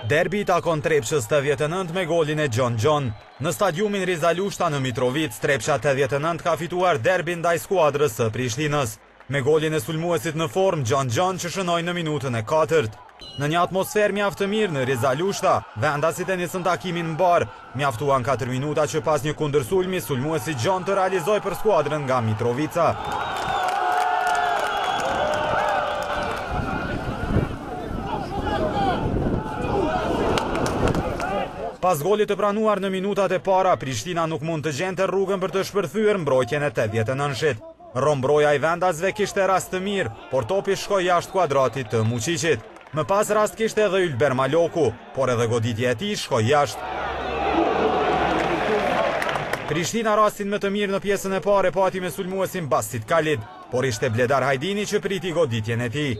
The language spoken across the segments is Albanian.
Derbi i takon Trepçës 89 me golin e Gjon. Në stadiumin Riza Lushta në Mitrovic, Trepça 89 ka fituar derbin ndaj skuadrës së Prishtinës. Me golin e sulmuesit në formë Gjon që shënoi në minutën e 4. Në një atmosferë mjaft të mirë në Riza Lushta, vendasit e nisën takimin mbar. Mjaftuan 4 minuta që pas një kundërsulmi sulmuesi Gjon të realizoi për skuadrën nga Mitrovica. Pas golit të pranuar në minutat e para, Prishtina nuk mund të gjente rrugën për të shpërthyer mbrojtjen e 89-shit. Rombroja i vendasve kishte rast të mirë, por topi shkoi jashtë kuadratit të Muçiçit. Më pas rast kishte edhe Ylber Maloku, por edhe goditja e tij shkoi jashtë. Prishtina rastin më të mirë në pjesën e parë pati me sulmuesin Basit Kalid, por ishte Bledar Hajdini që priti goditjen e tij.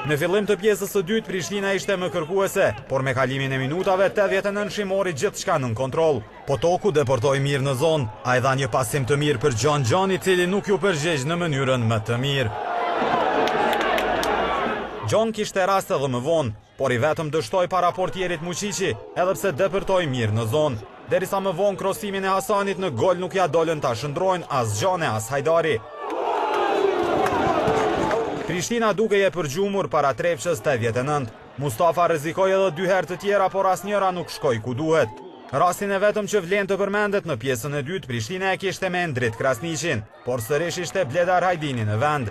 Në fillim të pjesës së dytë, Prishtina ishte më kërkuese, por me kalimin e minutave, 89 mori gjithçka nën kontroll. Po toku deportoi mirë në zonë, ai dha një pasim të mirë për Gjon i cili nuk ju përgjegj në mënyrën më të mirë. Gjon kishte rast edhe më vonë, por i vetëm dështoi para portierit Muçiçi, edhe pse depërtoi mirë në zonë. Derisa më vonë krosimin e Hasanit në gol nuk ja dolën ta shndrojnë as Gjone as Hajdari. Prishtina duke je përgjumur para Trepçës 89. Mustafa rrezikoi edhe 2 herë të tjera, por asnjëra nuk shkoi ku duhet. Rastin e vetëm që vlen të përmendet në pjesën e dytë, Prishtina e kishte me Endrit Krasniqin, por sërish ishte Bledar Hajdini në vend.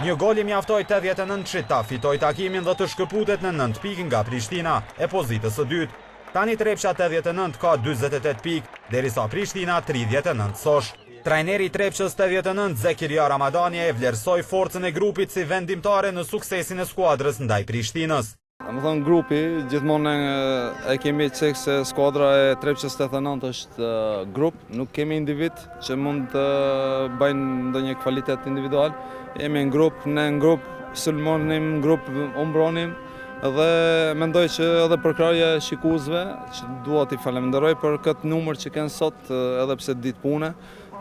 Një gol i mjaftoi 89-shit ta fitoi takimin dhe të shkëputet në 9 pikë nga Prishtina, e pozitës së dytë. Tani Trepça 89 ka 48 pikë, derisa Prishtina 39 sosh. Trajneri i Trepçës 89, Zekiria Ramadani, e vlerësoi forcën e grupit si vendimtare në suksesin e skuadrës ndaj Prishtinës. Më thonë, grupi gjithmonë e kemi qenë se skuadra e Trepçës 89 është grup, nuk kemi individ që mund të bëjnë ndonjë kvalitet individual. Jemi në grup, ne në grup sulmonim, në grup umbronim. Dhe mendoj që edhe për krahje shikuesve që dua t'i falenderoj për këtë numër që kanë sot, edhe pse ditë pune.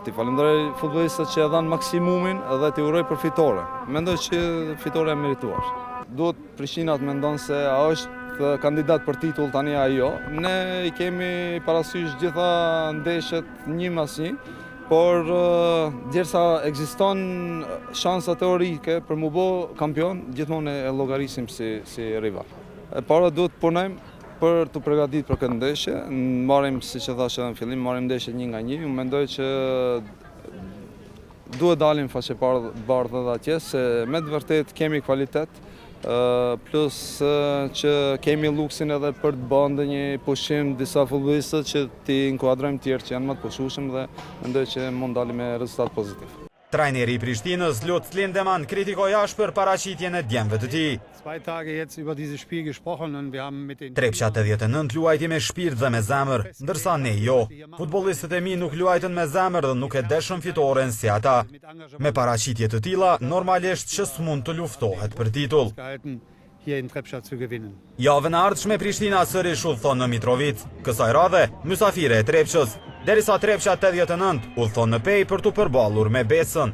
T'i falenderoj futbollistët që e dhanë maksimumin dhe t'i uroj për fitore. Mendoj që fitore e merituar. Duhet Prishtina të mendon se a është kandidat për titull tani ajo. Ne i kemi parasysh gjitha ndeshjet një mas një. Por derisa ekziston shansa teorike për mu bë kampion, gjithmonë e llogarisim si rival. E para duhet punojmë për të përgatitur për këtë ndeshje. Marrim, siç e thash edhe në fillim, marrim ndeshjet 1-1. Unë mendoj që duhet dalim faqe bardhë edhe atje, se me të vërtet kemi kvalitet, plus që kemi luksin edhe për të bërë ndonjë pushim disa futbollistët që t'i inkuadrojmë tjerë që janë më të pushueshëm dhe mendoj që mund dalim me rezultat pozitiv. Trajneri i Prishtinës, Lutz Lindemann, kritikoi ashpër paraqitjen e djemve të tij. Trepça 89 luajti me shpirt dhe me zemër, ndërsa ne jo. Futbollistët e mi nuk luajtën me zemër dhe nuk e deshën fitoren si ata. Me paraqitje të tilla, normalisht që s'mund të luftohet për titull. Javën e ardhshme Prishtina sërish udhëton në Mitrovic, kësaj radhe mysafire e Trepçës, derisa Trepça 89 udhëton në Pej për të përballur me Besën.